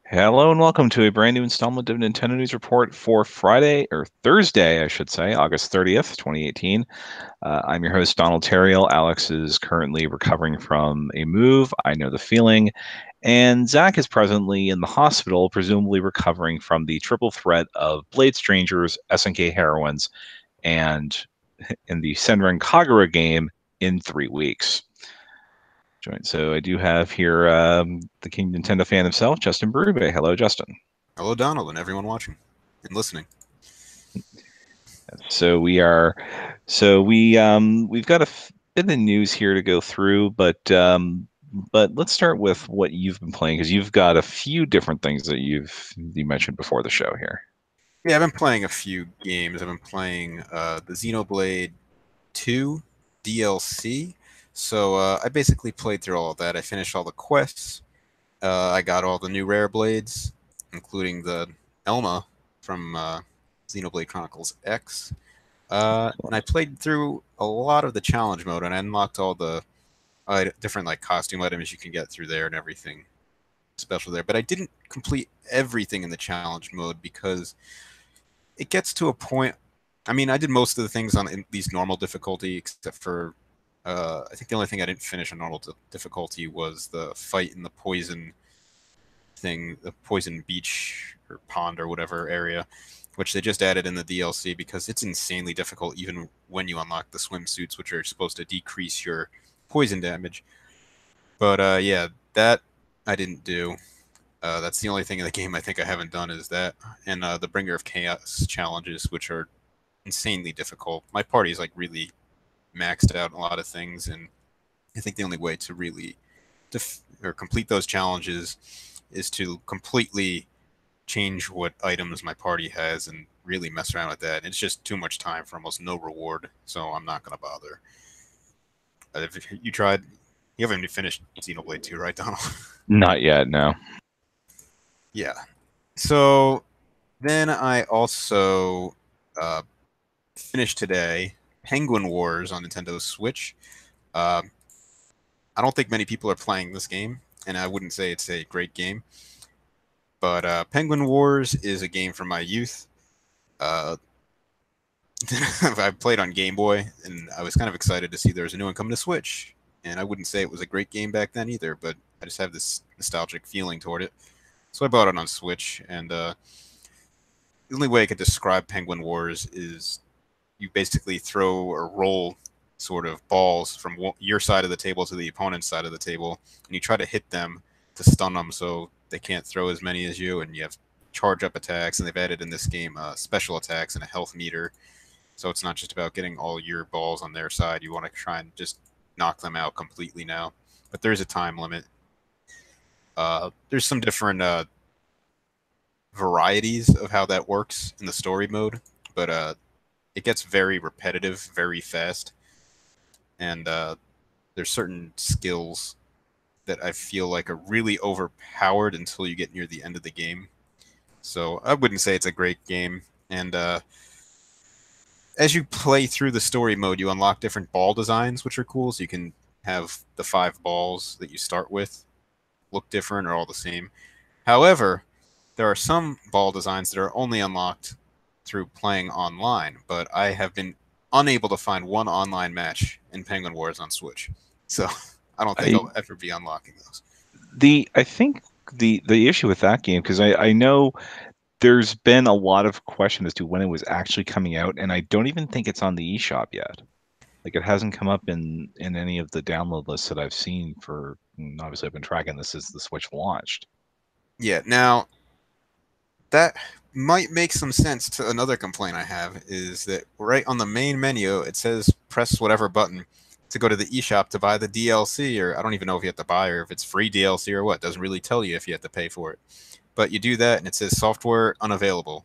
Hello and welcome to a brand new installment of Nintendo News Report for Friday, or Thursday, I should say, August 30th, 2018. I'm your host, Donald Terriel. Alex is currently recovering from a move. I know the feeling. And Zach is presently in the hospital, presumably recovering from the triple threat of Blade Strangers, SNK Heroines, and in the Senran Kagura game in 3 weeks. So I do have here the King Nintendo fan himself, Justin Berube. Hello, Justin. Hello, Donald, and everyone watching and listening. So we've got a bit of news here to go through, but let's start with what you've been playing because you've got a few different things that you mentioned before the show here. Yeah, I've been playing a few games. I've been playing the Xenoblade 2 DLC. So I basically played through all of that. I finished all the quests. I got all the new rare blades, including the Elma from Xenoblade Chronicles X. And I played through a lot of the challenge mode, and I unlocked all the different like costume items you can get through there and everything special there. But I didn't complete everything in the challenge mode because it gets to a point. I mean, I did most of the things on at least normal difficulty, except for I think the only thing I didn't finish on normal difficulty was the fight in the poison thing, the poison beach or pond or whatever area, which they just added in the DLC because it's insanely difficult even when you unlock the swimsuits, which are supposed to decrease your poison damage. But yeah, that I didn't do. That's the only thing in the game I think I haven't done is that, and the Bringer of Chaos challenges, which are insanely difficult. My party's like really maxed out in a lot of things, and I think the only way to really or complete those challenges is to completely change what items my party has and really mess around with that. It's just too much time for almost no reward, so I'm not gonna bother. If you tried, you haven't even finished Xenoblade 2, right, Donald? Not yet, no. Yeah. So then I also uh, finished today Penguin Wars on Nintendo Switch. Uh, I don't think many people are playing this game, and I wouldn't say it's a great game. But Penguin Wars is a game from my youth. Uh, I played on Game Boy, and I was kind of excited to see there was a new one coming to Switch. And I wouldn't say it was a great game back then either, but I just have this nostalgic feeling toward it. So I bought it on Switch, and the only way I could describe Penguin Wars is you basically throw or roll sort of balls from your side of the table to the opponent's side of the table, and you try to hit them to stun them so they can't throw as many as you, and you have charge up attacks, and they've added in this game special attacks and a health meter. So it's not just about getting all your balls on their side. You want to try and just knock them out completely now. But there's a time limit. There's some different varieties of how that works in the story mode, but it gets very repetitive very fast, and there's certain skills that I feel like are really overpowered until you get near the end of the game. So I wouldn't say it's a great game, and as you play through the story mode, you unlock different ball designs, which are cool. So you can have the 5 balls that you start with look different or all the same. However, there are some ball designs that are only unlocked through playing online, but I have been unable to find one online match in Penguin Wars on Switch. So I don't think I I'll ever be unlocking those. I think the issue with that game because I know there's been a lot of question as to when it was actually coming out, and I don't even think it's on the eShop yet. Like it hasn't come up in any of the download lists that I've seen for. Obviously, I've been tracking this as the Switch launched. Yeah, now that might make some sense to another complaint I have is that right on the main menu it says press whatever button to go to the eShop to buy the DLC, or I don't even know if you have to buy or if it's free DLC or what. It doesn't really tell you if you have to pay for it. But you do that and it says software unavailable.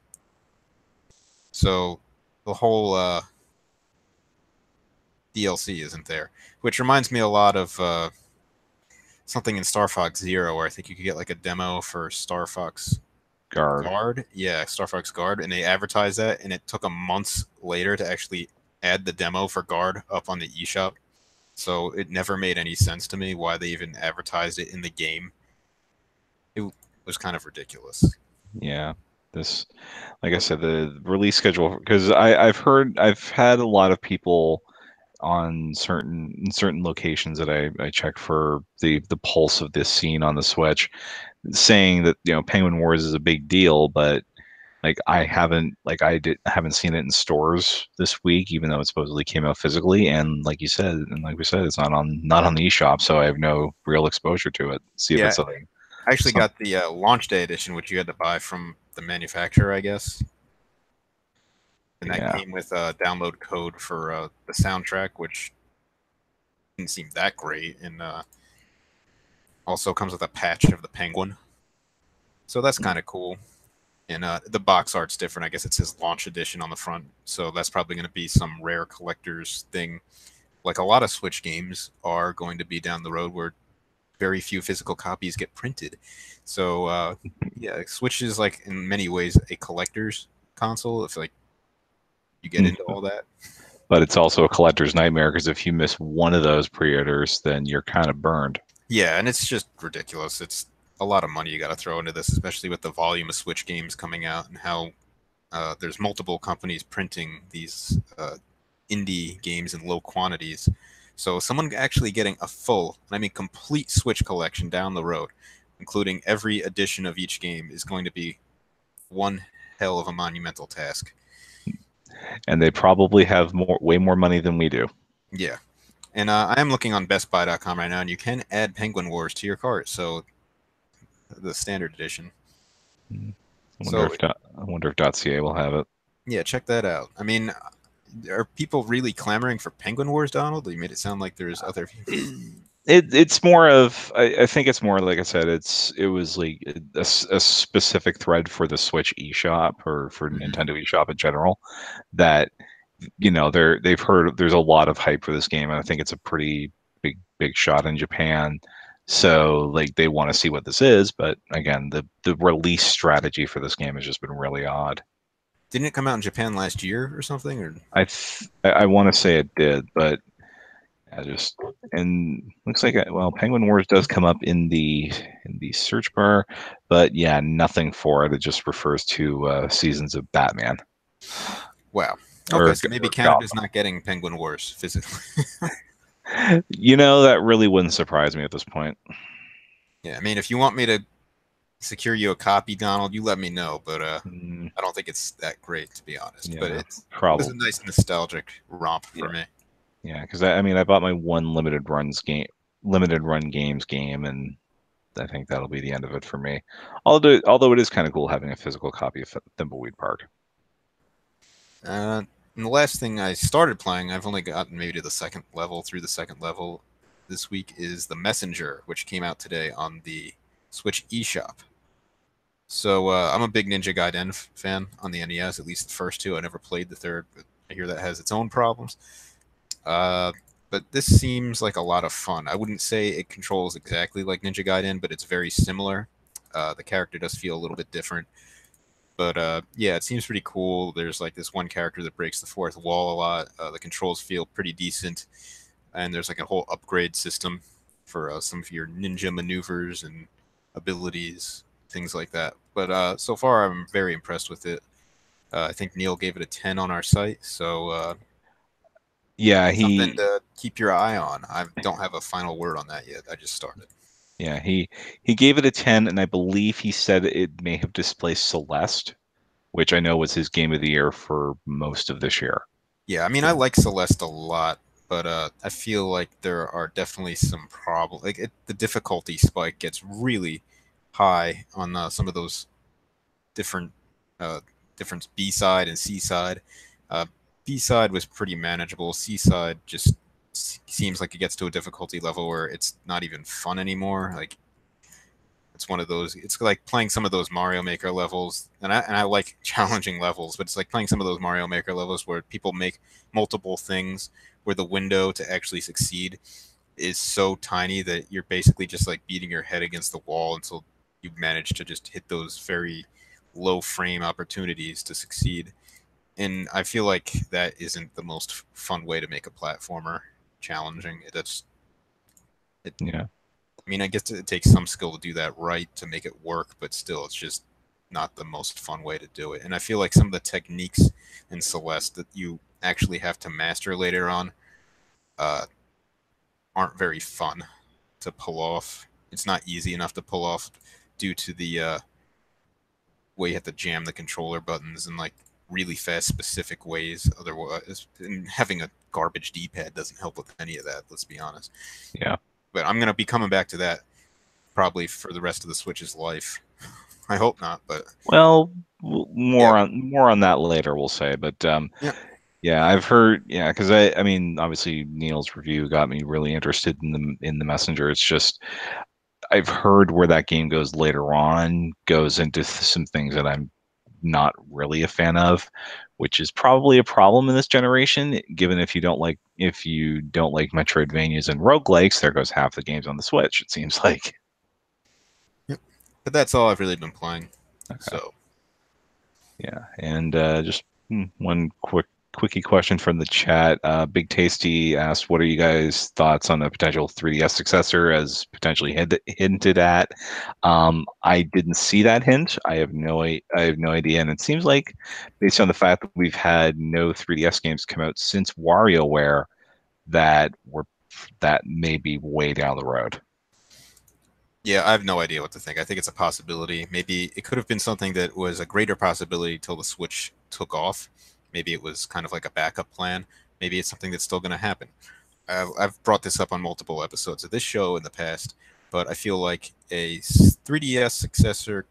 So the whole DLC isn't there, which reminds me a lot of something in Star Fox Zero, where I think you could get like a demo for Star Fox Guard. Guard. Yeah, Star Fox Guard, and they advertised that, and it took them months later to actually add the demo for Guard up on the eShop. So it never made any sense to me why they even advertised it in the game. It was kind of ridiculous. Yeah. This, like I said, the release schedule, because I've had a lot of people on certain locations that I check for the pulse of this scene on the Switch, saying that Penguin Wars is a big deal, but like I haven't seen it in stores this week, even though it supposedly came out physically. And like you said, and like we said, it's not on the eShop, so I have no real exposure to it. See if Yeah, it's like I actually some got the launch day edition, which you had to buy from the manufacturer, I guess, and that yeah. came with a download code for the soundtrack, which didn't seem that great, and also comes with a patch of the Penguin, so that's kind of cool. And the box art's different. I guess it says launch edition on the front, so that's probably going to be some rare collector's thing. Like a lot of Switch games are going to be down the road where very few physical copies get printed. So yeah, Switch is like in many ways a collector's console. If like you get into all that. But it's also a collector's nightmare because if you miss one of those pre-orders, then you're kind of burned. Yeah, and it's just ridiculous. It's a lot of money you got to throw into this, especially with the volume of Switch games coming out and how there's multiple companies printing these indie games in low quantities. So someone actually getting a full, and I mean complete Switch collection down the road, including every edition of each game, is going to be one hell of a monumental task. And they probably have way more money than we do. Yeah. And I am looking on BestBuy.com right now, and you can add Penguin Wars to your cart. So the standard edition. I wonder So if .ca will have it. yeah, check that out. I mean, are people really clamoring for Penguin Wars, Donald? You made it sound like there's other. It's more of I think it's more like I said it was like a specific thread for the Switch eShop or for Mhm. Nintendo eShop in general that they've heard there's a lot of hype for this game, and I think it's a pretty big shot in Japan. So like they want to see what this is, but again, the release strategy for this game has just been really odd. Didn't it come out in Japan last year or something? Or I want to say it did, but I just and looks like well, Penguin Wars does come up in the search bar, but yeah, nothing for it. It just refers to seasons of Batman wow. Okay, or, so maybe or Canada's not getting Penguin Wars physically. Gotham. That really wouldn't surprise me at this point. Yeah, I mean, if you want me to secure you a copy, Donald, you let me know. But Mm, I don't think it's that great, to be honest. But yeah, it was a probably. nice nostalgic romp for Yeah, me. yeah. Because I mean, I bought my one limited run games game, and I think that'll be the end of it for me. Although it is kind of cool having a physical copy of Thimbleweed Park. And the last thing I started playing, I've only gotten maybe to the second level, through the second level this week, is The Messenger, which came out today on the Switch eShop. So I'm a big Ninja Gaiden fan on the NES, at least the first two. I never played the third, but I hear that has its own problems. Uh, but this seems like a lot of fun. I wouldn't say it controls exactly like Ninja Gaiden, but it's very similar. The character does feel a little bit different. But yeah, it seems pretty cool. There's like this one character that breaks the fourth wall a lot. The controls feel pretty decent, and there's like a whole upgrade system for some of your ninja maneuvers and abilities, things like that. But so far, I'm very impressed with it. I think Neil gave it a 10 on our site, so Yeah, something he to keep your eye on. I don't have a final word on that yet. I just started. yeah he gave it a 10, and I believe he said it may have displaced Celeste, which I know was his game of the year for most of this year. Yeah, I mean, I So like Celeste a lot, but I feel like there are definitely some problems. Like the difficulty spike gets really high on some of those different uh, different B side and C side. Uh, B side was pretty manageable. C side just seems like it gets to a difficulty level where it's not even fun anymore. Like it's one of those. It's like playing some of those Mario Maker levels, and I like challenging levels, but it's like playing some of those Mario Maker levels where people make multiple things where the window to actually succeed is so tiny that you're basically just like beating your head against the wall until you manage to just hit those very low frame opportunities to succeed. And I feel like that isn't the most fun way to make a platformer challenging. It yeah. I mean, I guess it takes some skill to do that right to make it work, but still, it's just not the most fun way to do it. And I feel like some of the techniques in Celeste that you actually have to master later on uh, aren't very fun to pull off. It's not easy enough to pull off due to the way you have to jam the controller buttons in like really fast, specific ways. Otherwise, and having a garbage D-pad doesn't help with any of that. Let's be honest. Yeah. But I'm gonna be coming back to that probably for the rest of the Switch's life. I hope not, but Well, yeah, more on that later, we'll say. But yeah, yeah, I've heard, yeah, because I mean, obviously Neil's review got me really interested in the Messenger. It's just I've heard where that game goes later on goes into some things that I'm not really a fan of, which is probably a problem in this generation, given if you don't like Metroidvanias and roguelikes, there goes half the games on the Switch, it seems like. yeah. But that's all I've really been playing. Okay. So Yeah, and just one quickie question from the chat. Big Tasty asked, "What are you guys' thoughts on a potential 3DS successor as potentially hinted at?" I didn't see that hint. I have no idea, and it seems like, based on the fact that we've had no 3DS games come out since WarioWare, that we're that may be way down the road. yeah, I have no idea what to think. I think it's a possibility. Maybe it could have been something that was a greater possibility till the Switch took off. Maybe it was kind of like a backup plan. Maybe it's something that's still going to happen. I've brought this up on multiple episodes of this show in the past, but I feel like a 3DS successor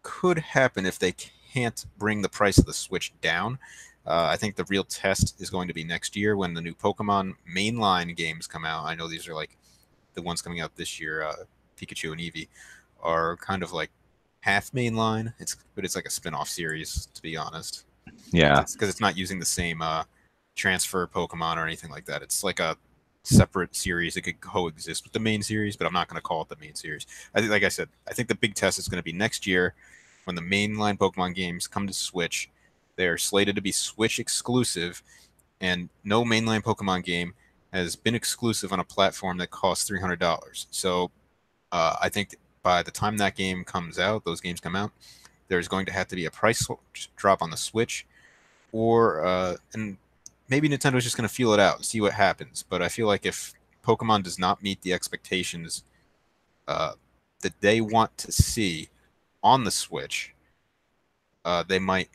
could happen if they can't bring the price of the Switch down. I think the real test is going to be next year when the new Pokemon mainline games come out. I know these are like the ones coming out this year, Pikachu and Eevee, are kind of like half mainline. It's like a spin-off series, to be honest. Yeah, It's not using the same transfer Pokemon or anything like that. It's like a separate series that could coexist with the main series, but I'm not going to call it the main series. I think, like I said, I think the big test is going to be next year when the mainline Pokemon games come to Switch. They are slated to be Switch exclusive, and no mainline Pokemon game has been exclusive on a platform that costs $300. So I think by the time that game comes out, those games come out, there's going to have to be a price drop on the Switch, or and maybe Nintendo's just going to feel it out and see what happens. But I feel like if Pokemon does not meet the expectations uh, that they want to see on the Switch, they might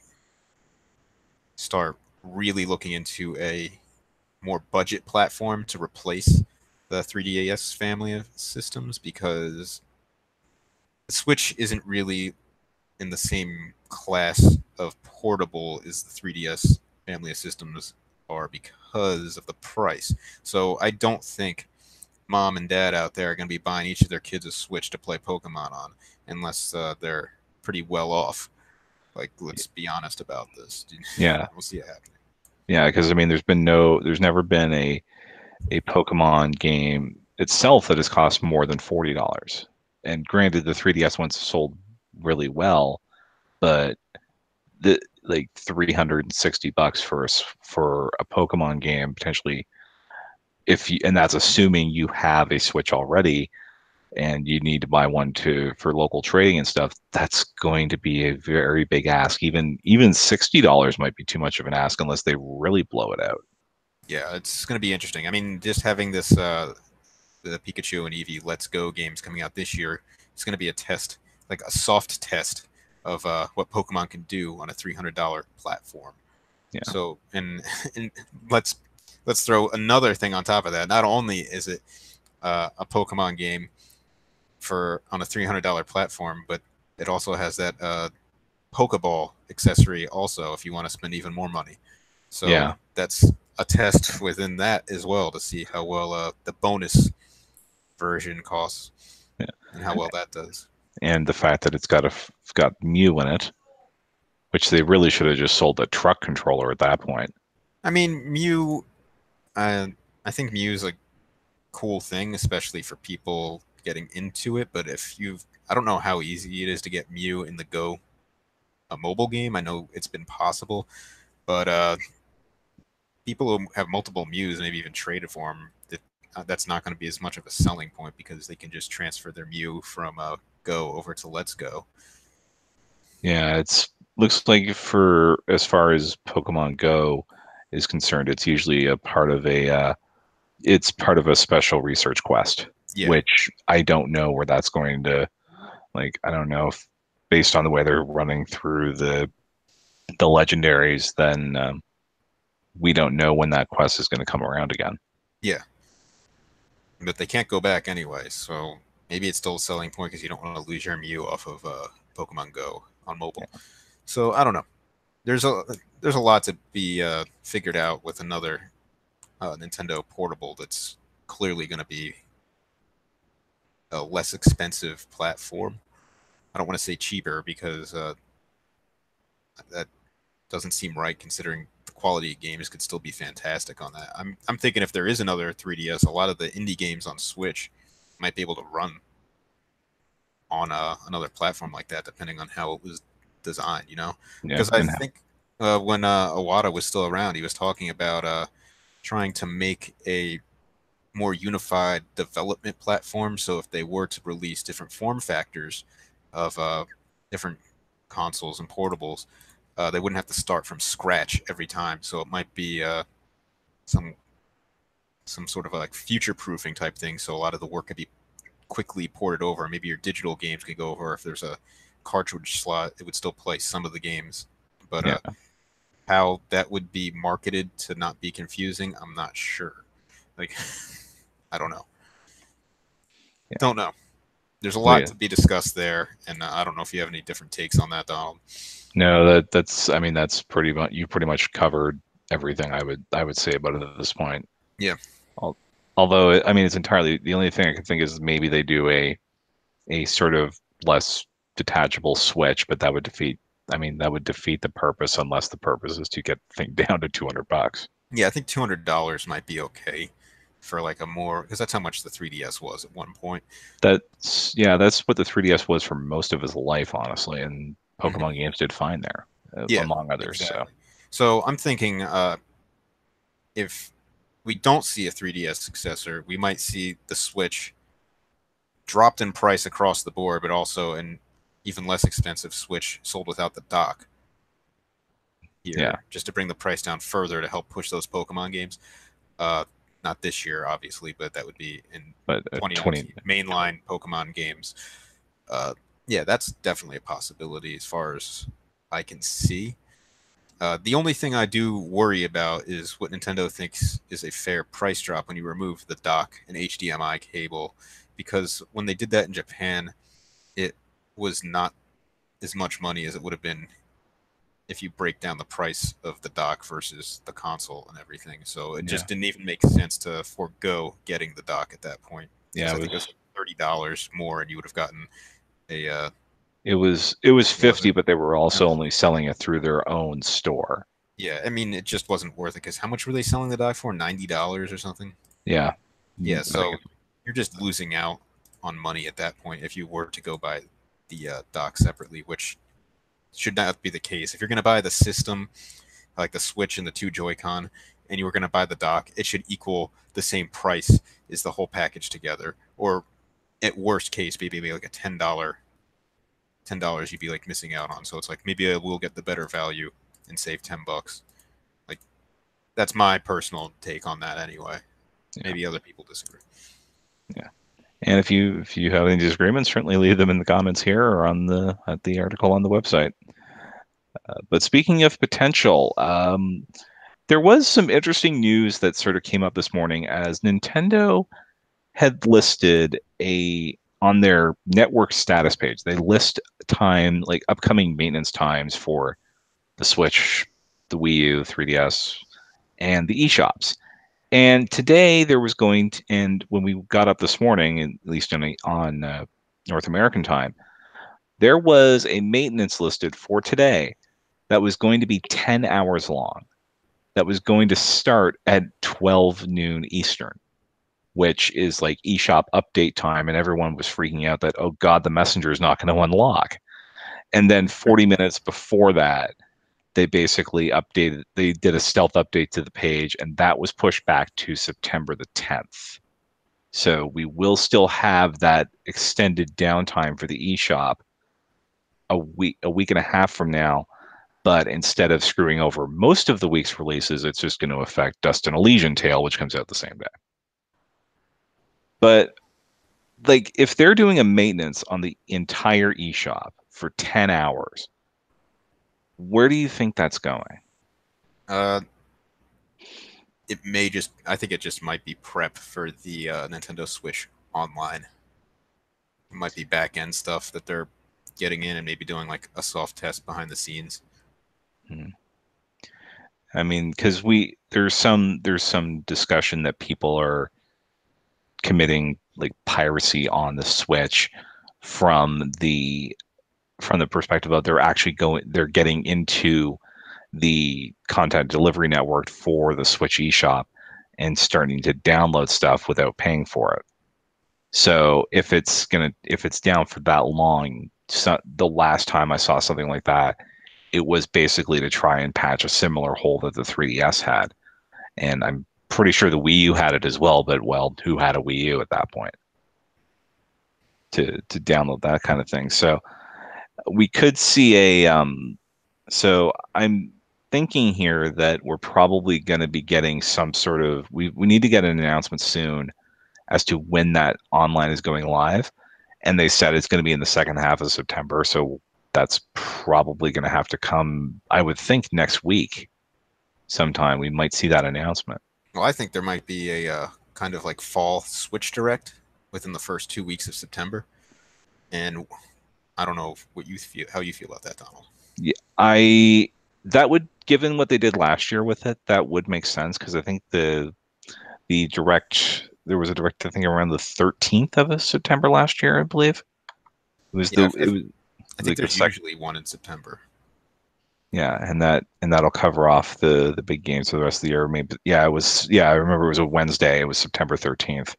start really looking into a more budget platform to replace the 3DS family of systems because the Switch isn't really in the same class of portable as the 3DS family of systems are because of the price. So I don't think mom and dad out there are going to be buying each of their kids a Switch to play Pokemon on unless they're pretty well off. Like, let's be honest about this. yeah, We'll see it happening. yeah. Because I mean, there's never been a Pokemon game itself that has cost more than $40. And granted, the 3DS ones sold really well, but the like $360 for a Pokemon game potentially, if you and that's assuming you have a Switch already and you need to buy one for local trading and stuff, that's going to be a very big ask. Even $60 might be too much of an ask unless they really blow it out. Yeah, it's going to be interesting. I mean, just having this the Pikachu and Eevee Let's Go games coming out this year, it's going to be a test, like a soft test of what Pokemon can do on a $300 platform. Yeah, So, and let's throw another thing on top of that. Not only is it a Pokemon game for on a $300 platform, but it also has that Pokeball accessory also if you want to spend even more money. So yeah, that's a test within that as well to see how well the bonus version costs yeah. and how well that does. And the fact that it's got Mew in it, which they really should have just sold the truck controller at that point. I mean, Mew. Uh, I think Mew is a cool thing, especially for people getting into it. But if you've, I don't know how easy it is to get Mew in the Go a mobile game. I know it's been possible, but people who have multiple Mews, maybe even traded for them, that's not going to be as much of a selling point because they can just transfer their Mew from Go over to Let's Go. Yeah, it's looks like for as far as Pokemon Go is concerned, it's usually a part of it's part of a special research quest, Yeah, which I don't know where that's going to like. I don't know if based on the way they're running through the legendaries, then we don't know when that quest is going to come around again. yeah, but they can't go back anyway. So maybe it's still a selling point because you don't want to lose your Mew off of Pokemon Go on mobile. So I don't know. There's a there's a lot to be figured out with another Nintendo portable that's clearly going to be a less expensive platform. I don't want to say cheaper because that doesn't seem right considering the quality of games could still be fantastic on that. I'm thinking if there is another 3DS, a lot of the indie games on Switch might be able to run on another platform like that, depending on how it was designed. You know, Yeah, because I and think when Iwata was still around, he was talking about trying to make a more unified development platform. So if they were to release different form factors of different consoles and portables, they wouldn't have to start from scratch every time. So it might be some some sort of like future proofing type thing. So a lot of the work could be quickly ported over. Maybe your digital games could go over. If there's a cartridge slot, it would still play some of the games. But yeah, how that would be marketed to not be confusing, I'm not sure. Like, I don't know. yeah. Don't know. There's a So lot yeah, to be discussed there, and I don't know if you have any different takes on that, Donald. no, that's I mean that's pretty much you pretty much covered everything I would say about it at this point. Yeah. Al- Although I mean it's entirely the only thing I can think is maybe they do a sort of less detachable switch, but that would defeat. I mean, that would defeat the purpose unless the purpose is to get the thing down to $200. Yeah, I think $200 might be okay for like a more because that's how much the 3DS was at one point. That's what the 3DS was for most of his life, honestly, and Hmm. Pokemon games did fine there, Yeah, among others. So exactly. So I'm thinking if we don't see a 3DS successor, we might see the Switch dropped in price across the board, but also an even less expensive Switch sold without the dock yeah, here, just to bring the price down further to help push those Pokemon games. Uh, Not this year, obviously, but that would be in but 20, 2019 mainline Pokemon games. Uh, yeah, that's definitely a possibility as far as I can see. The only thing I do worry about is what Nintendo thinks is a fair price drop when you remove the dock and HDMI cable, because when they did that in Japan, it was not as much money as it would have been if you break down the price of the dock versus the console and everything. So it yeah, just didn't even make sense to forego getting the dock at that point yeah, because I think it was like $30 more, and you would have gotten a it was what was 50, it? but they were also Uh, only selling it through their own store. yeah, I mean it just wasn't worth it because how much were they selling the dock for? $90 or something. Yeah, Yeah, I think so you're just losing out on money at that point if you were to go buy the dock separately, which should not be the case. If you're going to buy the system, like the Switch and the two Joy-Con, and you were going to buy the dock, it should equal the same price as the whole package together. Or at worst case, maybe like a $10 you'd be like missing out on. So it's like maybe I will get the better value and save $10. Like that's my personal take on that anyway. yeah, Maybe other people disagree. yeah. And if you have any disagreements, certainly leave them in the comments here or on the at the article on the website. But speaking of potential, there was some interesting news that sort of came up this morning as Nintendo had listed a on their network status page. They list time like upcoming maintenance times for the Switch, the Wii U, 3DS, and the eShops. And today there was going to, and when we got up this morning, at least on North American time, there was a maintenance listed for today that was going to be 10 hours long. That was going to start at 12 noon Eastern, which is like eShop update time. And everyone was freaking out that, oh God, the messenger is not going to unlock. And then 40 minutes before that, they basically they did a stealth update to the page, and that was pushed back to September the 10th. So we will still have that extended downtime for the eShop a week and a half from now. But instead of screwing over most of the week's releases, it's just going to affect Dust and Elysian Tale, which comes out the same day. But like, if they're doing a maintenance on the entire eShop for 10 hours, where do you think that's going? Uh, it may just, I think it just might be prep for the Nintendo Switch Online. It might be back end stuff that they're getting in and maybe doing like a soft test behind the scenes. Hmm. I mean, because there's some discussion that people are committing like piracy on the Switch from the perspective of they're getting into the content delivery network for the Switch eShop and starting to download stuff without paying for it. So if it's down for that long, so the last time I saw something like that, it was basically to try and patch a similar hole that the 3DS had. And I'm pretty sure the Wii U had it as well, but well, who had a Wii U at that point to download that kind of thing? So we could see so I'm thinking here that we're probably going to be getting some sort of we need to get an announcement soon as to when that online is going live. And they said it's going to be in the second half of September. So that's probably going to have to come, I would think, next week sometime. We might see that announcement. Well, I think there might be a kind of like fall Switch Direct within the first 2 weeks of September. And I don't know what you feel, how you feel about that, Donald. Yeah, I that would, given what they did last year with it, that would make sense because I think the direct there was a direct I think around the 13th of September last year, I believe. Yeah, It was I think like the there's second. usually one in September. Yeah, and that'll cover off the big games for the rest of the year. Maybe yeah, it was yeah, I remember it was a Wednesday. It was September 13th,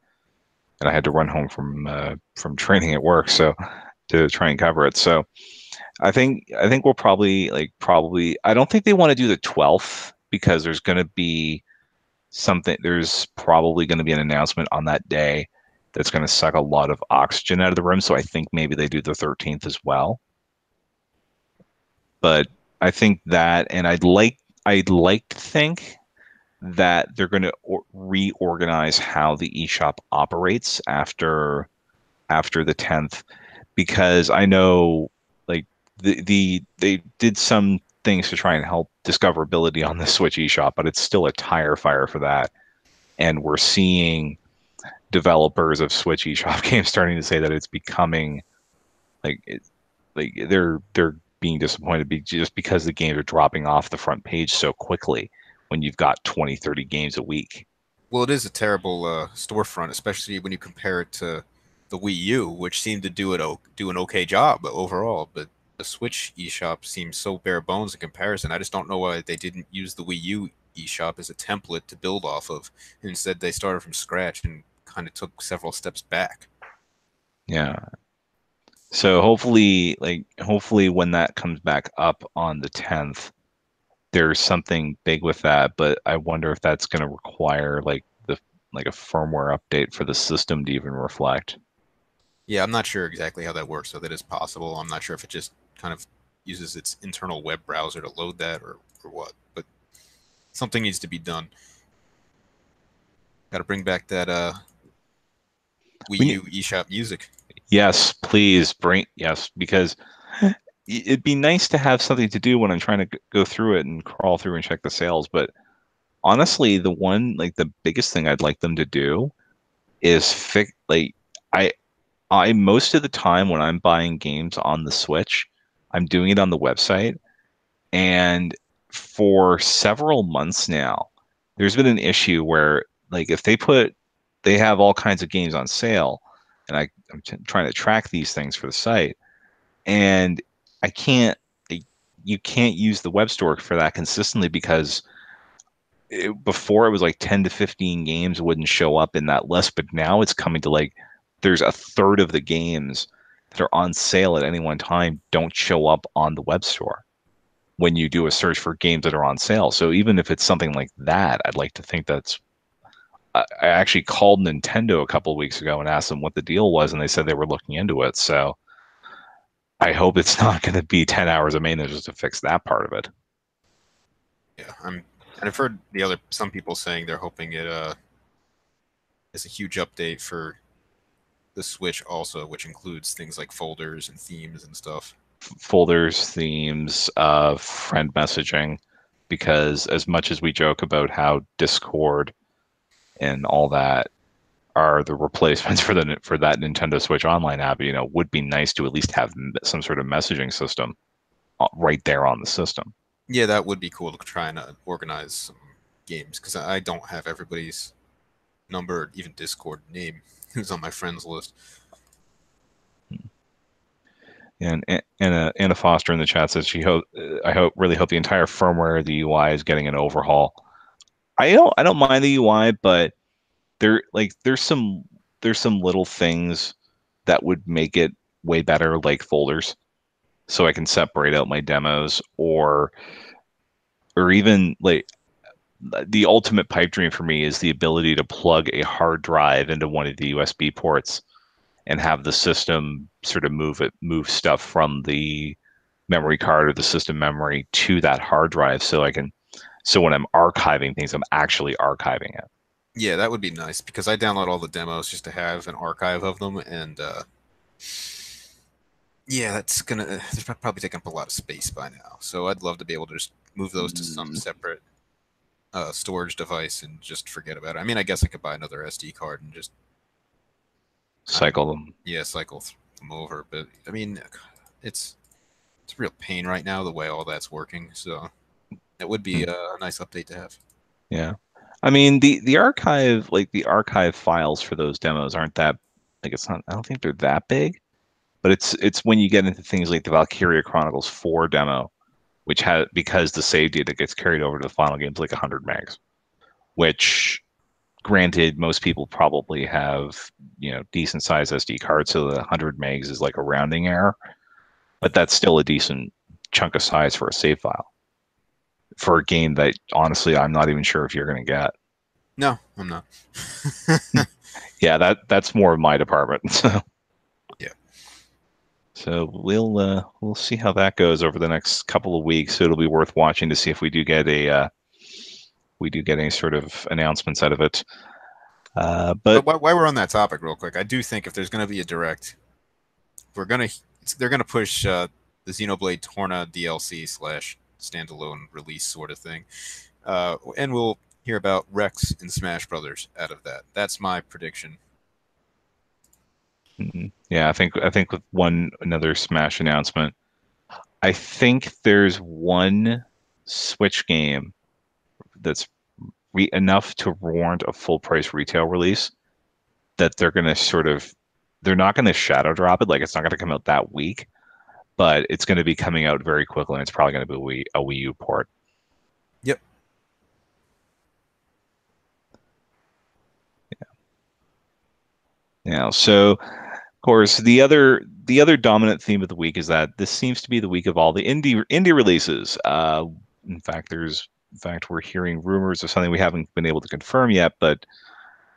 and I had to run home from training at work, so to try and cover it. So I think we'll probably I don't think they want to do the 12th because there's going to be something there's probably going to be an announcement on that day that's going to suck a lot of oxygen out of the room. So I think maybe they do the 13th as well. But I think that, and I'd like to think that they're going to reorganize how the eShop operates after the 10th, because I know like they did some things to try and help discoverability on the Switch eShop, but it's still a tire fire for that. And we're seeing developers of Switch eShop games starting to say that it's becoming like they're being disappointed just because the games are dropping off the front page so quickly when you've got 20, 30 games a week. Well, it is a terrible storefront, especially when you compare it to the Wii U, which seemed to do an okay job overall. But the Switch eShop seems so bare bones in comparison. I just don't know why they didn't use the Wii U eShop as a template to build off of. Instead, they started from scratch and kind of took several steps back. Yeah. So hopefully when that comes back up on the 10th, there's something big with that, but I wonder if that's going to require like a firmware update for the system to even reflect. Yeah, I'm not sure exactly how that works, so that is possible. I'm not sure if it just kind of uses its internal web browser to load that or what, but something needs to be done. Got to bring back that Wii We U need, eShop music. yes, please bring yes, because it'd be nice to have something to do when I'm trying to go through it and crawl through and check the sales. But honestly, the biggest thing I'd like them to do is fix like I I most of the time when I'm buying games on the Switch, I'm doing it on the website. And for several months now, there's been an issue where, like, if they have all kinds of games on sale, and I'm trying to track these things for the site, and I can't, you can't use the web store for that consistently because before it was like 10 to 15 games wouldn't show up in that list, but now it's coming to like, there's a third of the games that are on sale at any one time don't show up on the web store when you do a search for games that are on sale. So even if it's something like that, I'd like to think that's I actually called Nintendo a couple of weeks ago and asked them what the deal was, and they said they were looking into it. So I hope it's not going to be 10 hours of maintenance just to fix that part of it. Yeah, and I've heard the other some people saying they're hoping it is a huge update for the Switch also, which includes things like folders and themes and stuff. Folders, themes, friend messaging, because as much as we joke about how Discord and all that are the replacements for that Nintendo Switch Online app, would be nice to at least have some sort of messaging system right there on the system. Yeah, that would be cool to try and organize some games because I don't have everybody's number, even Discord name, who's on my friends list. And Anna Foster in the chat says I really hope the entire firmware of the UI is getting an overhaul. I don't mind the UI, but there's some little things that would make it way better, like folders, so I can separate out my demos, or even like the ultimate pipe dream for me is the ability to plug a hard drive into one of the USB ports and have the system sort of move stuff from the memory card or the system memory to that hard drive, so when I'm archiving things, I'm actually archiving it. Yeah, that would be nice because I download all the demos just to have an archive of them, and yeah, that's gonna it's probably taking up a lot of space by now. So I'd love to be able to just move those to some separate storage device and just forget about it. I mean, I guess I could buy another SD card and just kind of Cycle them. yeah cycle them over, but I mean, it's it's a real pain right now the way all that's working. So it would be a nice update to have. Yeah. I mean, the archive, like the archive files for those demos aren't that, like it's not, I don't think they're that big, but it's when you get into things like the Valkyria Chronicles 4 demo, which had, because the save data gets carried over to the final game is like 100 megs, which granted most people probably have, decent size SD cards, so the 100 megs is like a rounding error, but that's still a decent chunk of size for a save file for a game that honestly I'm not even sure if you're going to get. No, I'm not. Yeah, that's more of my department. So Yeah. we'll see how that goes over the next couple of weeks. So it'll be worth watching to see if we do get any sort of announcements out of it. But But while we're on that topic, real quick, I do think if there's going to be a direct, we're gonna they're gonna push the Xenoblade Torna DLC slash standalone release sort of thing, and we'll hear about Rex and Smash Brothers out of that. That's my prediction. yeah, I think with another Smash announcement, I think there's one Switch game that's enough to warrant a full price retail release that they're not going to shadow drop it. Like it's not going to come out that week, but it's going to be coming out very quickly, and it's probably going to be a Wii U port. Yep. Yeah. So, of course, the other dominant theme of the week is that this seems to be the week of all the indie releases. In fact, we're hearing rumors of something we haven't been able to confirm yet, but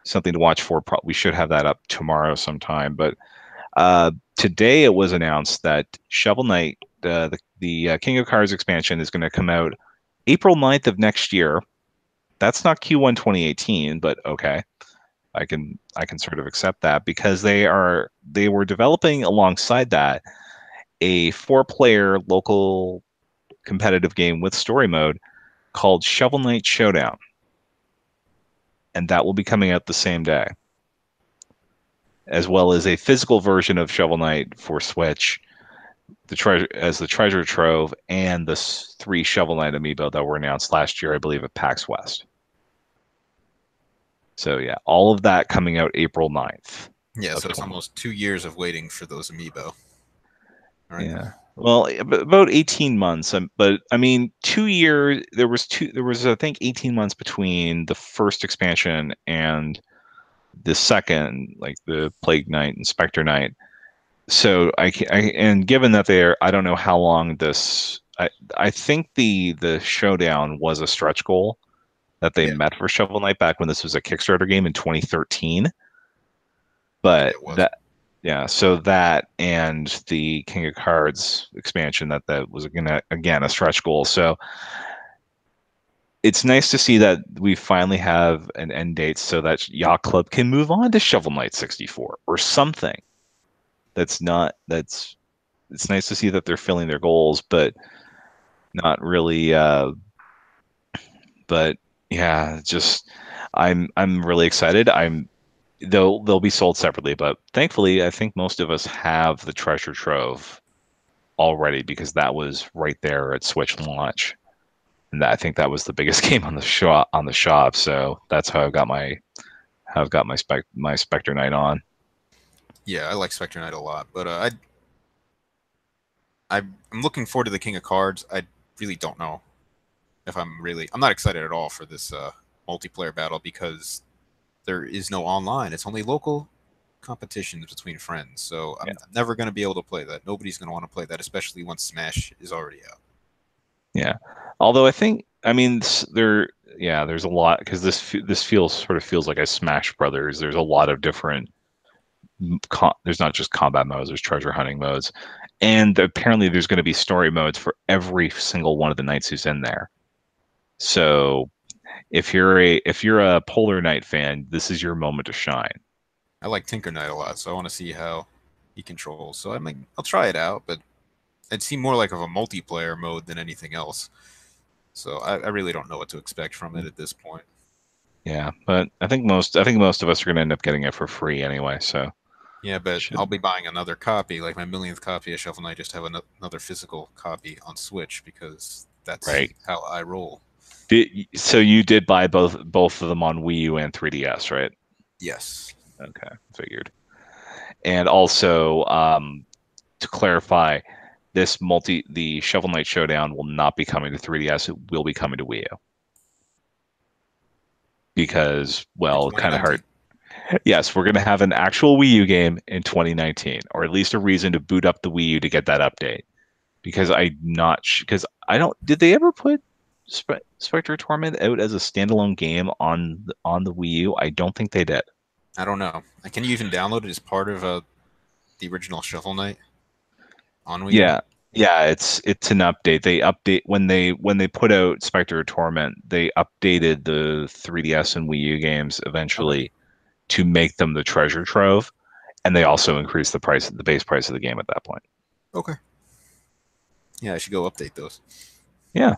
something to watch for. We should have that up tomorrow sometime. But today it was announced that Shovel Knight, the King of Cards expansion, is going to come out April 9th of next year. That's not Q1 2018, but okay. I can sort of accept that because they were developing alongside that a 4-player local competitive game with story mode called Shovel Knight Showdown, and that will be coming out the same day, as well as a physical version of Shovel Knight for Switch, the treasure trove, and the 3 Shovel Knight amiibo that were announced last year, I believe, at PAX West. So yeah, all of that coming out April 9th Yeah. of So it's 20. almost 2 years of waiting for those amiibo. All right. Yeah. Well, about 18 months. But I mean, 2 years, there was, I think, 18 months between the first expansion and the second, like the Plague Knight and Spectre Knight. So and given that I don't know how long I think the showdown was a stretch goal, that they Yeah, met for Shovel Knight back when this was a Kickstarter game in 2013. yeah, But it was. that, yeah, so that and the King of Cards expansion that was gonna again a stretch goal. So it's nice to see that we finally have an end date so that Yacht Club can move on to Shovel Knight 64 or something. That's not that's it's nice to see that they're filling their goals, but not really but yeah, just I'm really excited. They'll be sold separately, but thankfully I think most of us have the treasure trove already because that was right there at Switch launch. And I think that was the biggest game on the shop. So that's how I've got my Spectre Knight on. Yeah, I like Spectre Knight a lot, but I'm looking forward to the King of Cards. I really don't know if I'm not excited at all for this multiplayer battle because there is no online. It's only local competitions between friends. So Yeah. I'm never going to be able to play that. Nobody's going to want to play that, especially once Smash is already out. Yeah. Although I think I mean there yeah, there's a lot because this feels sort of feels like a Smash Brothers. There's a lot of different there's not just combat modes, there's treasure hunting modes. And apparently there's going to be story modes for every single one of the knights who's in there. So if you're a Polar Knight fan, this is your moment to shine. I like Tinker Knight a lot, so I want to see how he controls. So I'll try it out, but it seemed more like of a multiplayer mode than anything else. So I really don't know what to expect from it at this point. Yeah, but I think most of us are going to end up getting it for free anyway, so Yeah, but I'll should be buying another copy, like my millionth copy of Shovel Knight. Just have another physical copy on Switch because that's right. how I roll. So you did buy both of them on Wii U and 3DS, right? Yes, Okay, figured. And also, to clarify, the Shovel Knight Showdown will not be coming to 3DS. It will be coming to Wii U because, in well, it kind of hurt. 2019. Yes, we're going to have an actual Wii U game in 2019, or at least a reason to boot up the Wii U to get that update. Because I'm not because I don't. Did they ever put Spectre Torment out as a standalone game on the Wii U? I don't think they did. I don't know. Can you even download it as part of the original Shovel Knight on Wii U? Yeah, yeah, it's an update. They update when they put out Spectre Torment, they updated the 3DS and Wii U games Okay. eventually to make them the treasure trove, and they also increased the base price of the game at that point. Okay. Yeah, I should go update those. Yeah.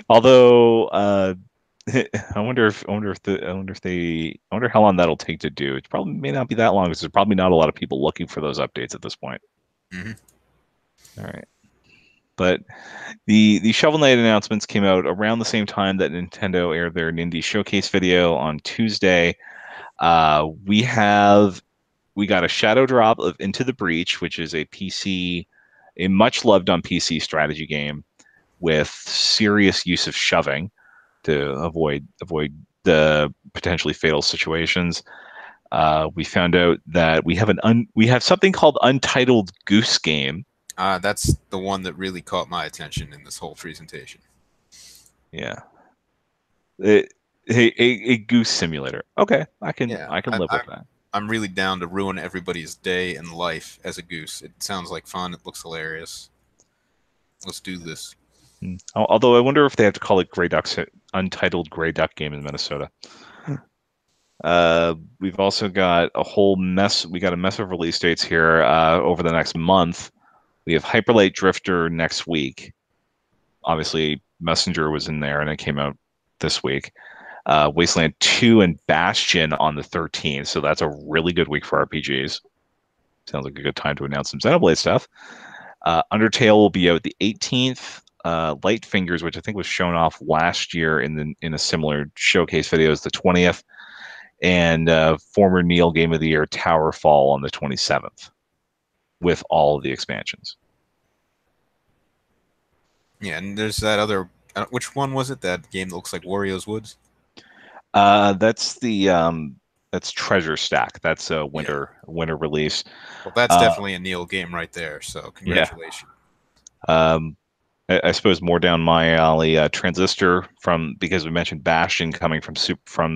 Although I wonder how long that'll take to do. It probably may not be that long because there's probably not a lot of people looking for those updates at this point. Hmm. All right. But the Shovel Knight announcements came out around the same time that Nintendo aired their Nindy Showcase video on Tuesday. Uh, we have we got a shadow drop of Into the Breach, which is a much loved on PC strategy game with serious use of shoving to avoid the potentially fatal situations. We found out that we have something called Untitled Goose Game. That's the one that really caught my attention in this whole presentation. Yeah, it, a goose simulator. Okay, Yeah, I can live with that. I'm really down to ruin everybody's day and life as a goose. It sounds like fun. It looks hilarious. Let's do this. Although I wonder if they have to call it Gray Ducks Untitled Gray Duck Game in Minnesota. We've also got a whole mess. We got a mess of release dates here over the next month. We have Hyperlight Drifter next week. Obviously, Messenger was in there, and it came out this week. Wasteland 2 and Bastion on the 13th. So that's a really good week for RPGs. Sounds like a good time to announce some Xenoblade stuff. Undertale will be out the 18th. Light Fingers, which I think was shown off last year in a similar showcase video, is the 20th. And former Neil Game of the Year Towerfall on the 27th with all of the expansions. Yeah, and there's that other. Which one was it? That game that looks like Wario's Woods? That's that's Treasure Stack. That's a Yeah. winter release. Well, that's Uh, definitely a Neil game right there. So yeah. congratulations. Um, I suppose more down my alley. Transistor from because we mentioned Bastion coming from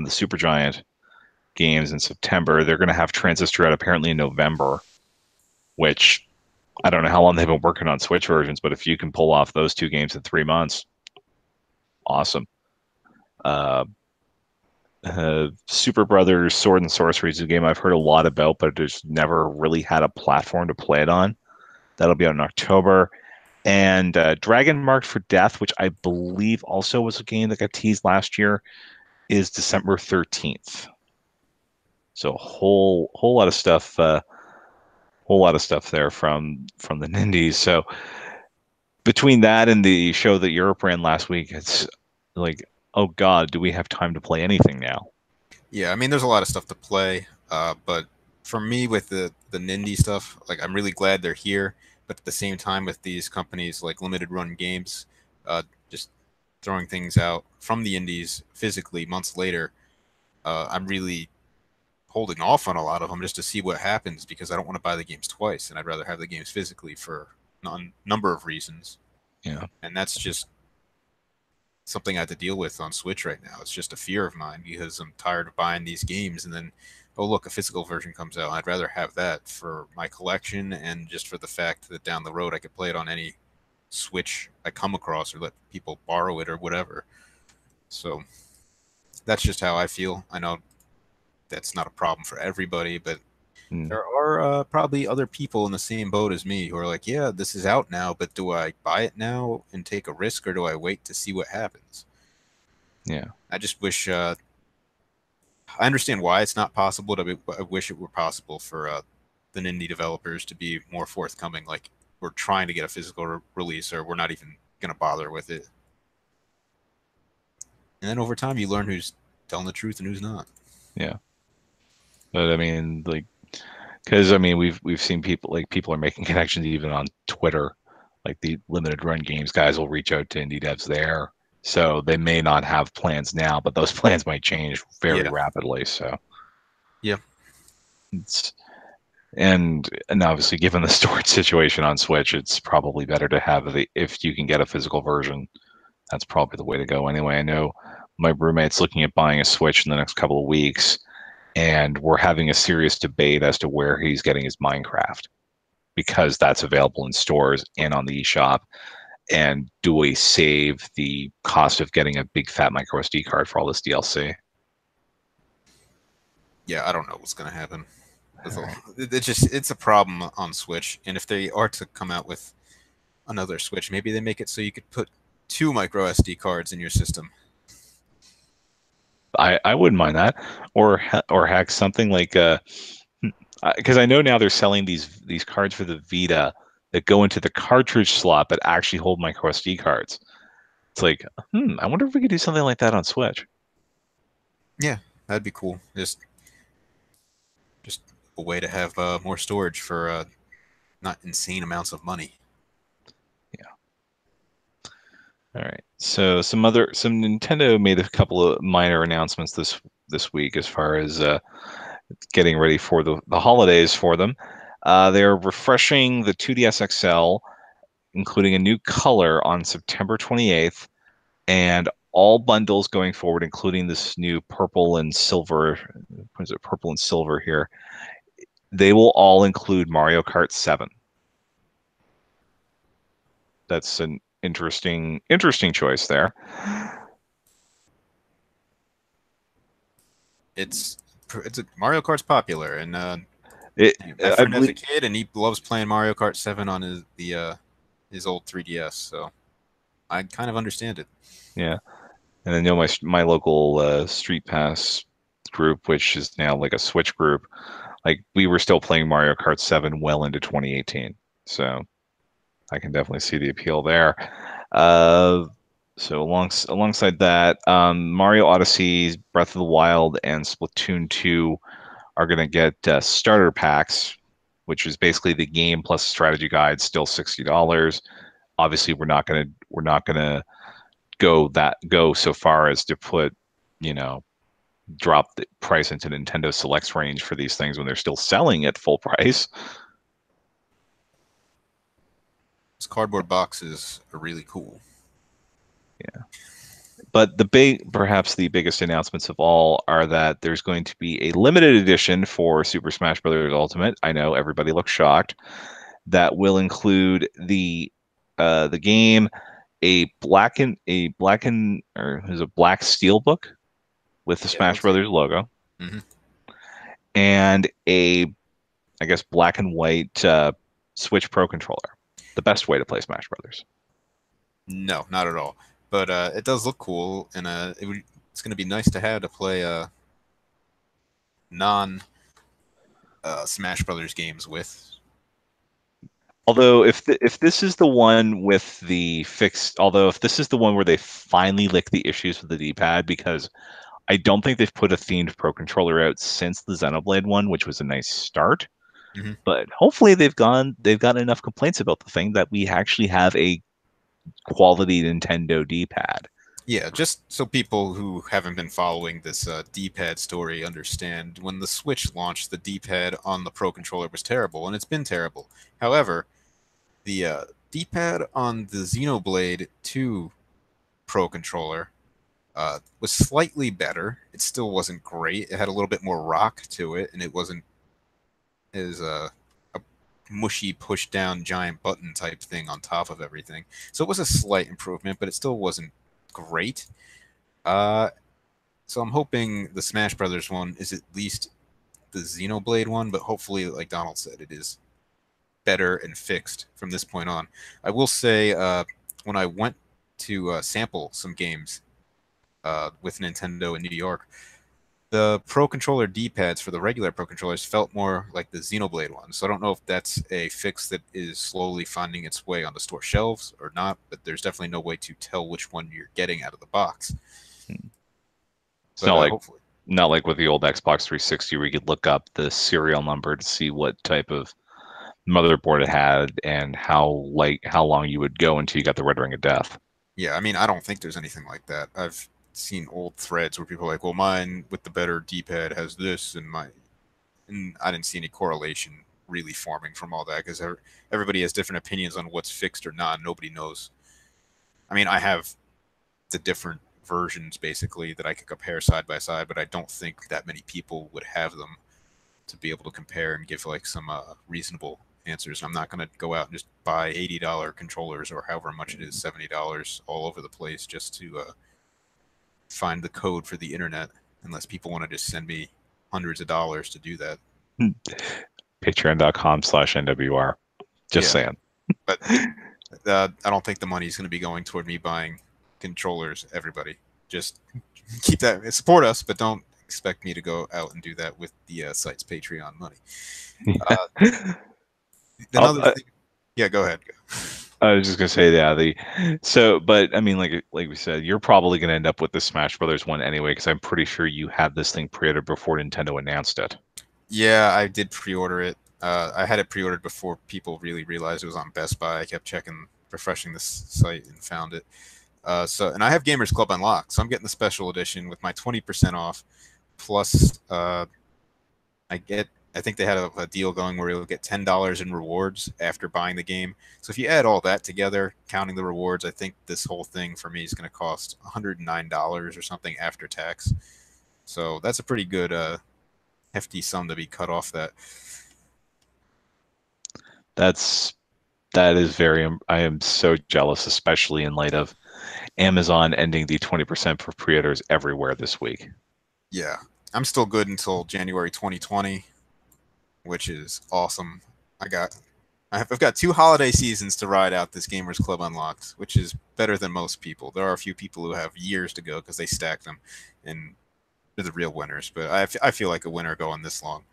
the Supergiant games in September. They're going to have Transistor out apparently in November, which I don't know how long they've been working on Switch versions, but if you can pull off those two games in 3 months, awesome. Uh, Super Brothers Sword and Sorcery is a game I've heard a lot about, but just never really had a platform to play it on. That'll be out in October. And Dragon Marked for Death, which I believe also was a game that got teased last year, is December 13th. So whole lot of stuff, whole lot of stuff there from the Nindies. So between that and the show that Europe ran last week, it's like, oh God, do we have time to play anything now? Yeah, I mean, there's a lot of stuff to play, but for me, with the Nindy stuff, like I'm really glad they're here. But at the same time, with these companies like limited run games, just throwing things out from the indies physically months later, I'm really holding off on a lot of them just to see what happens because I don't want to buy the games twice, and I'd rather have the games physically for a number of reasons. Yeah, And that's just something I have to deal with on Switch right now. It's just a fear of mine because I'm tired of buying these games and then, oh look, a physical version comes out. I'd rather have that for my collection and just for the fact that down the road I could play it on any Switch I come across or let people borrow it or whatever. So that's just how I feel. I know that's not a problem for everybody, but mm, there are probably other people in the same boat as me who are like, yeah, this is out now, but do I buy it now and take a risk or do I wait to see what happens? yeah, I just wish I understand why it's not possible. I wish it were possible for the indie developers to be more forthcoming. Like we're trying to get a physical release, or we're not even gonna bother with it. And then over time, you learn who's telling the truth and who's not. yeah. But I mean, like, because I mean, we've seen people are making connections even on Twitter, like the limited run games guys will reach out to indie devs there. So they may not have plans now, but those plans might change very Yeah, rapidly. So yeah, it's and obviously given the storage situation on Switch, it's probably better to have the if you can get a physical version, that's probably the way to go anyway. I know my roommate's looking at buying a Switch in the next couple of weeks, and we're having a serious debate as to where he's getting his Minecraft because that's available in stores and on the eShop. And do we save the cost of getting a big fat micro SD card for all this DLC? yeah. I don't know what's gonna happen. All right. It's a problem on Switch. And if they are to come out with another Switch, maybe they make it so you could put two micro SD cards in your system. I wouldn't mind that, or heck something like because I know now they're selling these cards for the Vita that go into the cartridge slot but actually hold micro SD cards. It's like, I wonder if we could do something like that on Switch. Yeah, that'd be cool. Just a way to have more storage for not insane amounts of money. Yeah. All right. So some Nintendo made a couple of minor announcements this week as far as getting ready for the holidays for them. They're refreshing the 2DS XL, including a new color on September 28th, and all bundles going forward, including this new purple and silver. What is it? Purple and silver here. They will all include Mario Kart 7. That's an interesting choice there. It's Mario Kart's popular, and It, my I friend has a believe, kid, and he loves playing Mario Kart 7 on his old 3DS. So I kind of understand it. yeah. And I know my local Street Pass group, which is now like a Switch group, like we were still playing Mario Kart 7 well into 2018. So I can definitely see the appeal there. Uh, so alongside that, Mario Odyssey, Breath of the Wild, and Splatoon 2 are going to get starter packs, which is basically the game plus strategy guide, still $60. Obviously, we're not gonna go so far as to put, you know, drop the price into Nintendo Select's range for these things when they're still selling at full price. cardboard boxes are really cool. Yeah. But perhaps the biggest announcements of all are that there's going to be a limited edition for Super Smash Bros. Ultimate. I know everybody looks shocked. That will include the game, or there's a black steel book with the Yeah, Smash let's see. Brothers logo, Hmm. and I guess black and white Switch Pro controller. The best way to play Smash Brothers. No, not at all. But it does look cool, and it's going to be nice to have to play non Smash Brothers games with. Although if this is the one with the fixed, although if this is the one where they finally lick the issues with the D-pad, because I don't think they've put a themed Pro controller out since the Xenoblade one, which was a nice start. Hmm. But hopefully they've gotten enough complaints about the thing that we actually have a quality Nintendo D-pad. Yeah, just so people who haven't been following this D-pad story understand, when the Switch launched, the D-pad on the Pro controller was terrible, and it's been terrible. However, the D-pad on the Xenoblade 2 Pro controller was slightly better. It still wasn't great. It had a little bit more rock to it, and it wasn't as a mushy push down giant button type thing on top of everything. So it was a slight improvement, but it still wasn't great. Uh, so I'm hoping the Smash Brothers one is at least the Xenoblade one, but hopefully, like Donald said, it is better and fixed from this point on. I will say, when I went to sample some games with Nintendo in New York, the Pro Controller D-pads for the regular Pro Controllers felt more like the Xenoblade one. So I don't know if that's a fix that is slowly finding its way on the store shelves or not, but there's definitely no way to tell which one you're getting out of the box. It's But hopefully. not like with the old Xbox 360 where you could look up the serial number to see what type of motherboard it had and how long you would go until you got the red ring of death. Yeah, I mean, I don't think there's anything like that. I've seen old threads where people are like, well, mine with the better D-pad has this, and I didn't see any correlation really forming from all that because everybody has different opinions on what's fixed or not. Nobody knows. I mean, I have the different versions basically that I could compare side by side, but I don't think that many people would have them to be able to compare and give like some reasonable answers. I'm not going to go out and just buy $80 controllers or however much it is, $70 all over the place just to find the code for the internet, unless people want to just send me hundreds of dollars to do that. Patreon.com/NWR. Just Yeah, saying. but I don't think the money is going to be going toward me buying controllers. Everybody, just keep that, support us, but don't expect me to go out and do that with the site's Patreon money. Uh, another I'll, thing, yeah, go ahead. I was just gonna say, yeah, but I mean, like we said, you're probably gonna end up with the Smash Brothers one anyway, because I'm pretty sure you had this thing pre-ordered before Nintendo announced it. Yeah, I did pre-order it. I had it pre-ordered before people really realized it was on Best Buy. I kept checking, refreshing this site, and found it. And I have Gamers Club unlocked, so I'm getting the special edition with my 20% off. Plus, I get, I think they had a deal going where you'll get $10 in rewards after buying the game. So if you add all that together, counting the rewards, I think this whole thing for me is going to cost $109 or something after tax. So that's a pretty good, hefty sum to be cut off that. That's that is very. I am so jealous, especially in light of Amazon ending the 20% for pre-orders everywhere this week. Yeah, I'm still good until January 2020, which is awesome. I got I've got 2 holiday seasons to ride out this Gamers Club Unlocked, which is better than most people. There are a few people who have years to go because they stack them, and they're the real winners. But I feel like a winner going this long,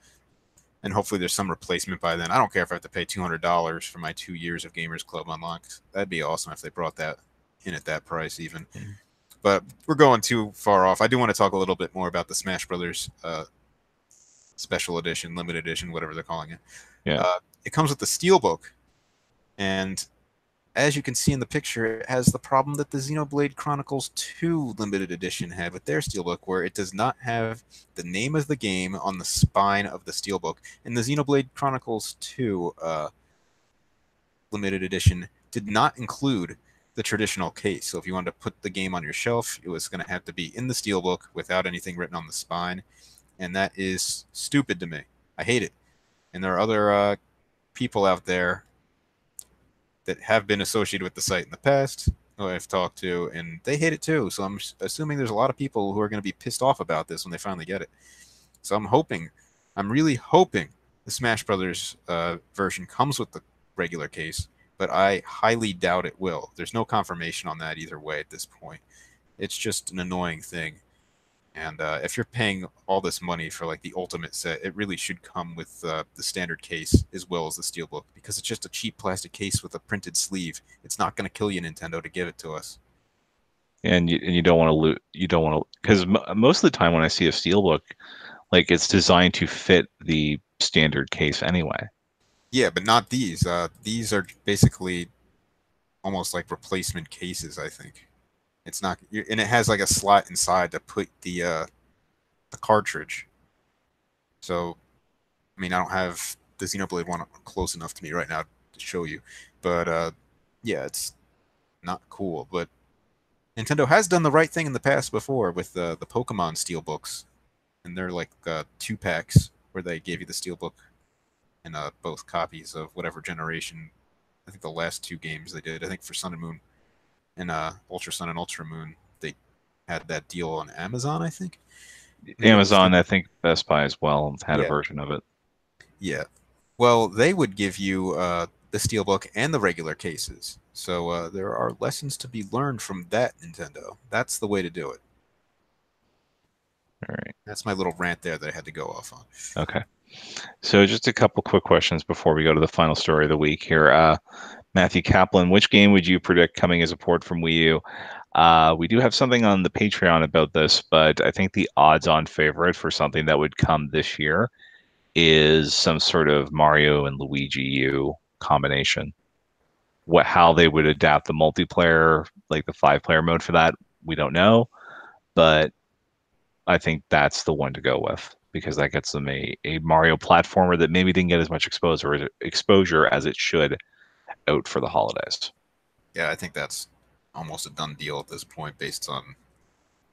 and hopefully there's some replacement by then. I don't care if I have to pay $200 for my 2 years of Gamers Club Unlocked. That'd be awesome if they brought that in at that price even. But we're going too far off. I do want to talk a little bit more about the Smash Brothers special edition, limited edition, whatever they're calling it. Yeah. It comes with the Steelbook, and as you can see in the picture, it has the problem that the Xenoblade Chronicles 2 limited edition had with their Steelbook, where it does not have the name of the game on the spine of the Steelbook. And the Xenoblade Chronicles 2 limited edition did not include the traditional case. So if you wanted to put the game on your shelf, it was going to have to be in the steelbook without anything written on the spine, and that is stupid to me. I hate it. And there are other people out there that have been associated with the site in the past who I've talked to, and they hate it too. So I'm assuming there's a lot of people who are going to be pissed off about this when they finally get it. So I'm really hoping the Smash Brothers version comes with the regular case, but I highly doubt it will. There's no confirmation on that either way at this point. It's just an annoying thing. And if you're paying all this money for like the ultimate set, it really should come with the standard case as well as the steelbook, because it's just a cheap plastic case with a printed sleeve. It's not going to kill you, Nintendo, to give it to us. And you don't want to lose. You don't want to, because most of the time when I see a steelbook, like it's designed to fit the standard case anyway. Yeah, but not these. These are basically almost like replacement cases, I think. It's not, and it has like a slot inside to put the cartridge. So, I mean, I don't have the Xenoblade one close enough to me right now to show you, but yeah, it's not cool. But Nintendo has done the right thing in the past before with the Pokemon Steelbooks, and they're like 2 packs where they gave you the Steelbook and both copies of whatever generation. I think the last 2 games they did. I think for Sun and Moon and Ultra Sun and Ultra Moon, they had that deal on Amazon, I think. And they got the Amazon, I Steelbook. think Best Buy as well had a Yeah, version of it. yeah. Well, they would give you the Steelbook and the regular cases. So there are lessons to be learned from that, Nintendo. That's the way to do it. All right. That's my little rant there that I had to go off on. Okay. So just a couple quick questions before we go to the final story of the week here. Matthew Kaplan, which game would you predict coming as a port from Wii U? We do have something on the Patreon about this, but I think the odds-on favorite for something that would come this year is some sort of Mario and Luigi U combination. How they would adapt the multiplayer, like the 5-player mode for that, we don't know, but I think that's the one to go with because that gets them a Mario platformer that maybe didn't get as much exposure as it should out for the holidays. Yeah, I think that's almost a done deal at this point based on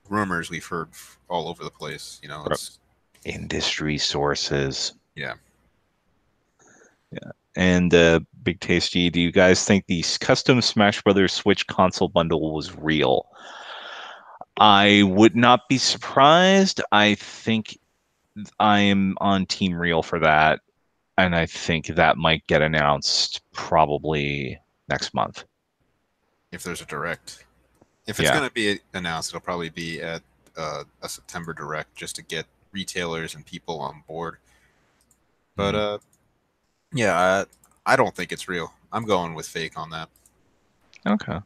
rumors we've heard all over the place. You know, it's Industry sources. yeah. Yeah. And Big Tasty, do you guys think the custom Smash Brothers Switch console bundle was real? I would not be surprised. I think I am on Team Real for that, and I think that might get announced probably next month. If there's a direct, if it's Yeah. going to be announced, it'll probably be at a September direct just to get retailers and people on board. But Mm. yeah, I don't think it's real. I'm going with fake on that. Okay.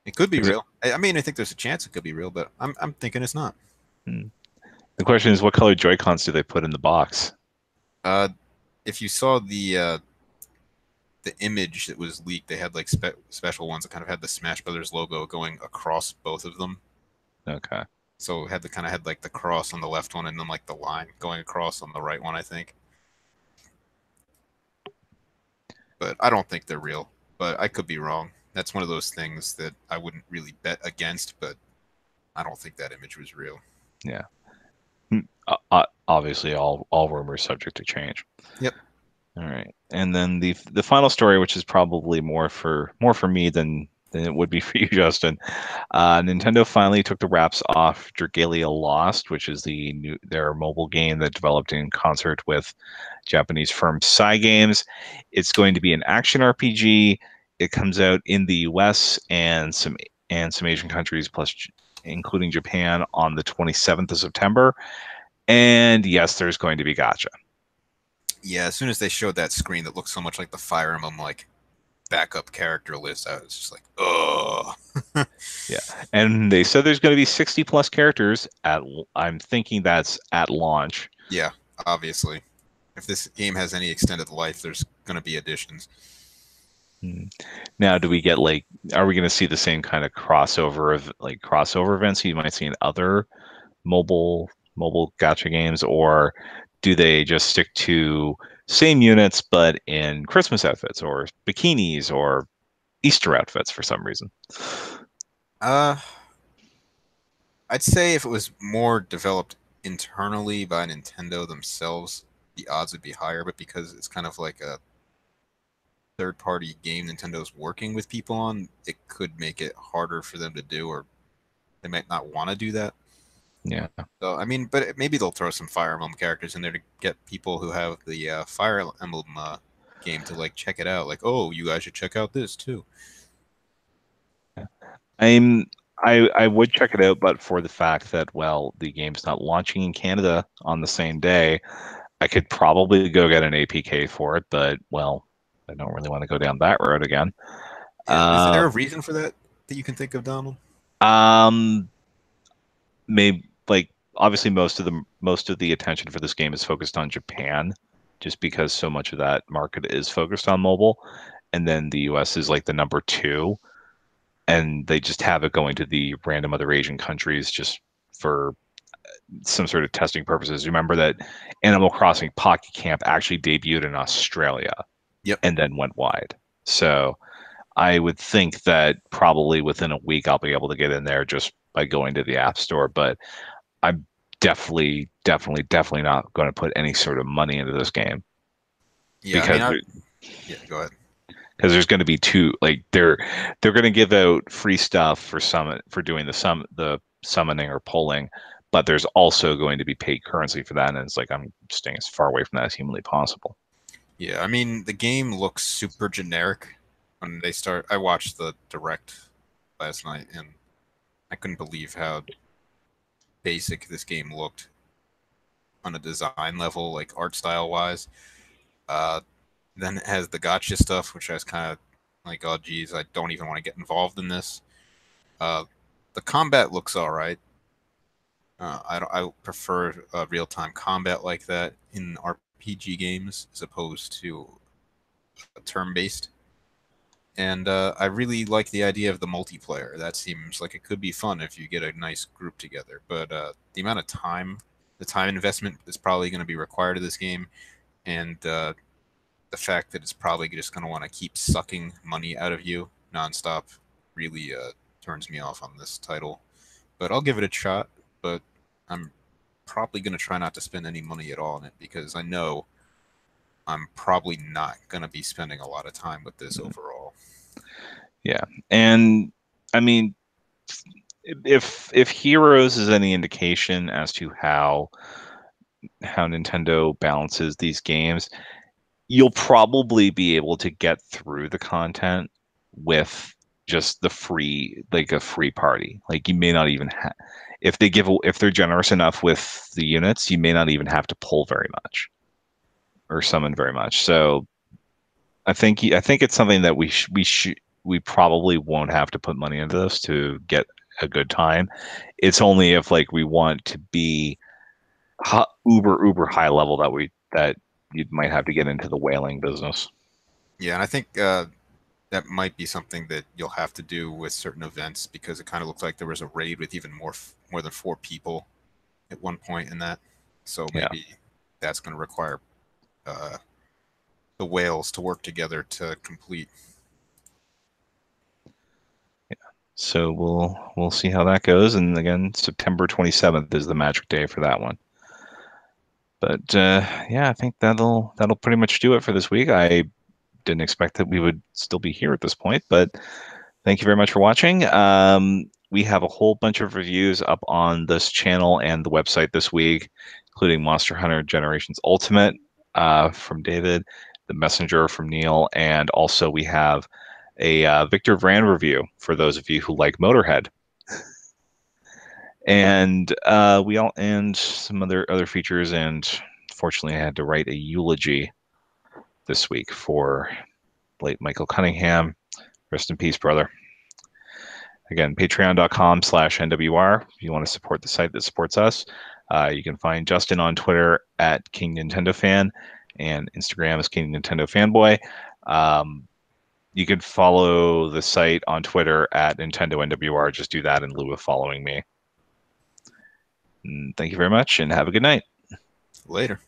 It could be Is it, real. I mean, I think there's a chance it could be real, but I'm thinking it's not. mm. The question is, what color Joy-Cons do they put in the box? Uh, if you saw the image that was leaked, they had like special ones that kind of had the Smash Brothers logo going across both of them. Okay. So it had the kind of had like the cross on the left one and then like the line going across on the right one, I think. But I don't think they're real. But I could be wrong. That's one of those things that I wouldn't really bet against, but I don't think that image was real. Yeah. Obviously, all rumors subject to change. Yep. All right. And then the final story, which is probably more for me than it would be for you, Justin. Nintendo finally took the wraps off Dragalia Lost, which is their mobile game that developed in concert with Japanese firm Cygames. It's going to be an action RPG. It comes out in the US and some Asian countries, plus including Japan, on the 27th of September. And yes, there's going to be gacha. Yeah, as soon as they showed that screen that looked so much like the Fire Emblem like backup character list, I was just like, oh. Yeah. And they said there's going to be 60 plus characters I'm thinking that's at launch. Yeah, obviously. If this game has any extended life, there's going to be additions. Now, do we get are we going to see the same kind of crossover events you might see in other mobile gacha games, or do they just stick to same units, but in Christmas outfits or bikinis or Easter outfits for some reason. Uh, I'd say if it was more developed internally by Nintendo themselves, the odds would be higher. But because it's kind of like a third-party game Nintendo's working with people on, it could make it harder for them to do, or they might not want to do that. Yeah. So I mean, but maybe they'll throw some Fire Emblem characters in there to get people who have the Fire Emblem game to like check it out. Like, oh, you guys should check out this too. I'm I would check it out, but for the fact that, well, the game's not launching in Canada on the same day, I could probably go get an APK for it, but well, I don't really want to go down that road again. Yeah, is there a Um, reason for that that you can think of, Donald? um, maybe like obviously most of the attention for this game is focused on Japan, just because so much of that market is focused on mobile, and then the US is like the number two, and they just have it going to the random other Asian countries just for some sort of testing purposes. Remember that Animal Crossing Pocket Camp actually debuted in Australia Yep. and then went wide. So I would think that probably within a week I'll be able to get in there just by going to the App Store. But I'm definitely not going to put any sort of money into this game Yeah, I mean, because yeah, go ahead. there's going to be two, like they're going to give out free stuff for summon for doing the summoning or pulling, but there's also going to be paid currency for that, and it's like I'm staying as far away from that as humanly possible. Yeah, I mean, the game looks super generic when they start. I watched the direct last night, and I couldn't believe how basic this game looked on a design level, like art style wise. Uh, then it has the gotcha stuff, which I was kind of like, oh geez, I don't even want to get involved in this. Uh, the combat looks all right. I prefer real time combat like that in RPG games as opposed to turn based. And I really like the idea of the multiplayer. That seems like it could be fun if you get a nice group together. But the amount of time, the time investment is probably going to be required of this game, and the fact that it's probably just going to want to keep sucking money out of you nonstop really turns me off on this title. But I'll give it a shot. But I'm probably going to try not to spend any money at all in it because I know I'm probably not going to be spending a lot of time with this overall. Yeah, and I mean, if Heroes is any indication as to how Nintendo balances these games, you'll probably be able to get through the content with just the free, like a free party. Like you may not even have, if they're generous enough with the units, you may not even have to pull very much or summon very much. So I think it's something that we probably won't have to put money into this to get a good time. It's only if like we want to be uber high level that you might have to get into the whaling business. Yeah, and I think that might be something that you'll have to do with certain events because it kind of looked like there was a raid with even more than four people at one point in that. So Yeah. maybe that's going to require uh, the whales to work together to complete. So we'll see how that goes. And again, September 27th is the magic day for that one. But yeah, I think that'll pretty much do it for this week. I didn't expect that we would still be here at this point, but thank you very much for watching. We have a whole bunch of reviews up on this channel and the website this week, including Monster Hunter Generations Ultimate from David, The Messenger from Neil, and also we have a Victor Vrand review for those of you who like Motorhead. And we all and some other features. And fortunately, I had to write a eulogy this week for late Michael Cunningham. Rest in peace, brother. Again, patreon.com/NWR if you want to support the site that supports us. You can find Justin on Twitter at King Nintendo Fan and Instagram is King Nintendo Fanboy. You can follow the site on Twitter at Nintendo NWR. Just do that in lieu of following me. And thank you very much and have a good night. Later.